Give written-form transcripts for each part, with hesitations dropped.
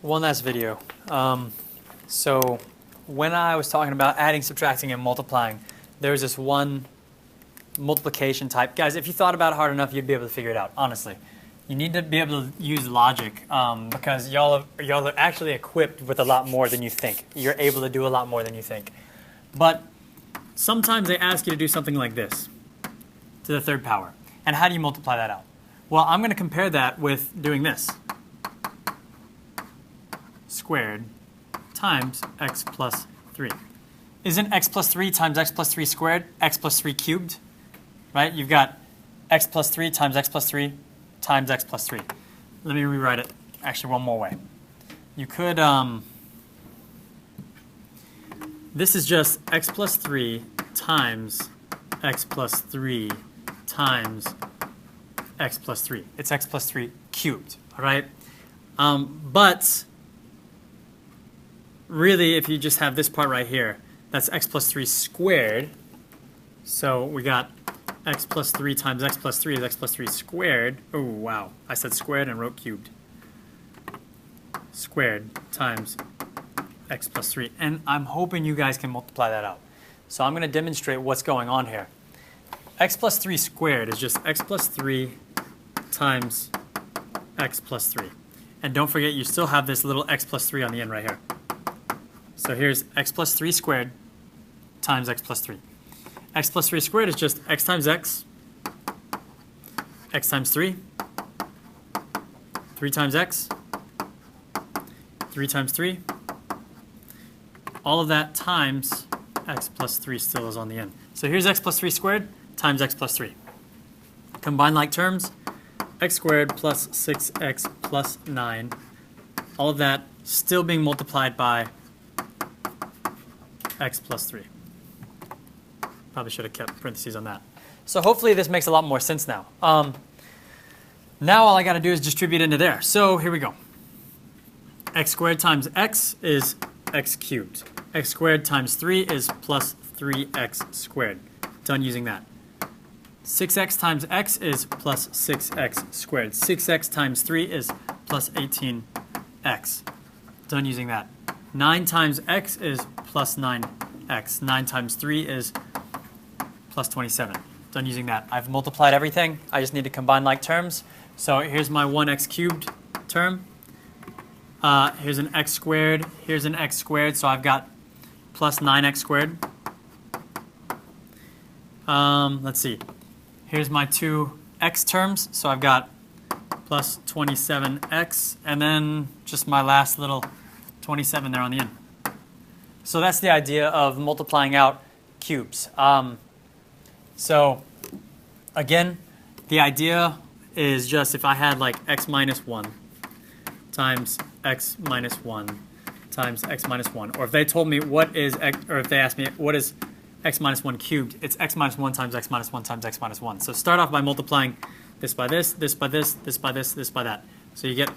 one last video. So when I was talking about adding, subtracting, and multiplying, there's this one multiplication type. Guys, if you thought about it hard enough, you'd be able to figure it out, honestly. You need to be able to use logic because y'all are actually equipped with a lot more than you think. You're able to do a lot more than you think. But sometimes they ask you to do something like this, to the third power. And how do you multiply that out? Well, I'm going to compare that with doing this. Squared times x plus 3. Isn't x plus 3 times x plus 3 squared x plus 3 cubed? Right? You've got x plus 3 times x plus 3 times x plus 3. Let me rewrite it actually one more way. You could, this is just x plus 3 times x plus 3 times x plus 3. It's x plus 3 cubed, all right? But really, if you just have this part right here, that's x plus 3 squared. So we got x plus 3 times x plus 3 is x plus 3 squared. Oh, wow. I said squared and wrote cubed. Squared times x plus 3. And I'm hoping you guys can multiply that out. So I'm going to demonstrate what's going on here. X plus 3 squared is just x plus 3 times x plus 3. And don't forget, you still have this little x plus 3 on the end right here. So here's x plus 3 squared times x plus 3. X plus 3 squared is just x times x times 3, 3 times x, 3 times 3. All of that times x plus 3 still is on the end. So here's x plus 3 squared times x plus 3. Combine like terms, x squared plus 6x plus 9. All of that still being multiplied by x plus 3. Probably should have kept parentheses on that. So hopefully this makes a lot more sense now. Now all I got to do is distribute into there. So here we go. X squared times x is x cubed. X squared times 3 is plus 3x squared. Done using that. 6x times x is plus 6x squared. 6x times 3 is plus 18x. Done using that. 9 times x is plus 9x. 9 times 3 is plus 27. Done using that. I've multiplied everything. I just need to combine like terms. So here's my 1x cubed term. Here's an x squared. Here's an x squared. So I've got plus 9x squared. Let's see. Here's my two x terms. So I've got plus 27x. And then just my last little 27 there on the end. So that's the idea of multiplying out cubes. So again, the idea is just if I had like x minus 1 times x minus 1 times x minus 1, or if they told me what is x, or if they asked me what is x minus 1 cubed, it's x minus 1 times x minus 1 times x minus 1. So start off by multiplying this by this, this by this, this by this, this by that. So you get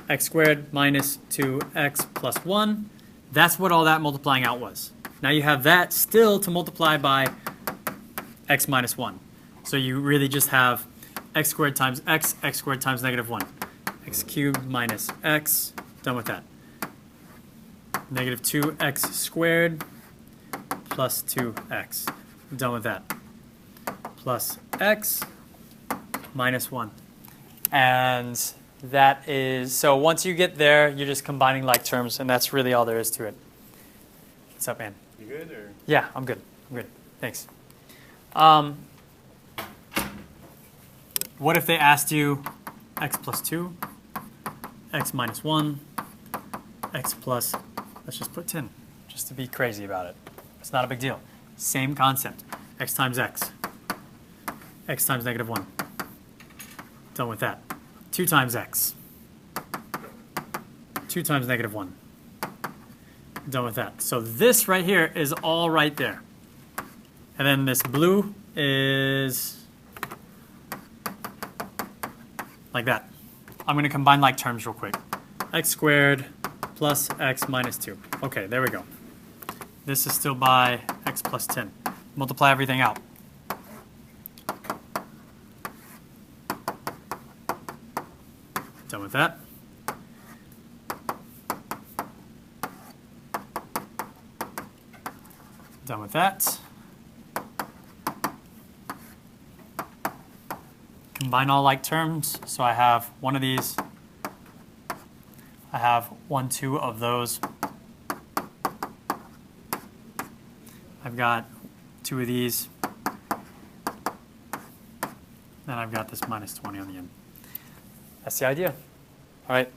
x squared minus 2x plus 1. That's what all that multiplying out was. Now you have that still to multiply by x minus 1. So you really just have x squared times x squared times negative 1. X cubed minus x, done with that. Negative 2x squared plus 2x, done with that. Plus x minus 1. And that is, so once you get there, you're just combining like terms, and that's really all there is to it. What's up, man? You good? Or? Yeah, I'm good. I'm good. Thanks. What if they asked you x plus 2, x minus 1, x plus, let's just put 10, just to be crazy about it. It's not a big deal. Same concept. X times x. X times negative 1. Done with that. 2 times x. 2 times negative 1. Done with that. So this right here is all right there. And then this blue is like that. I'm going to combine like terms real quick. X squared plus x minus 2. Okay, there we go. This is still by x plus 10. Multiply everything out. Done with that. Done with that. Combine all like terms. So I have one of these. I have 1, 2 of those. I've got 2 of these. Then I've got this minus 20 on the end. That's the idea. All right.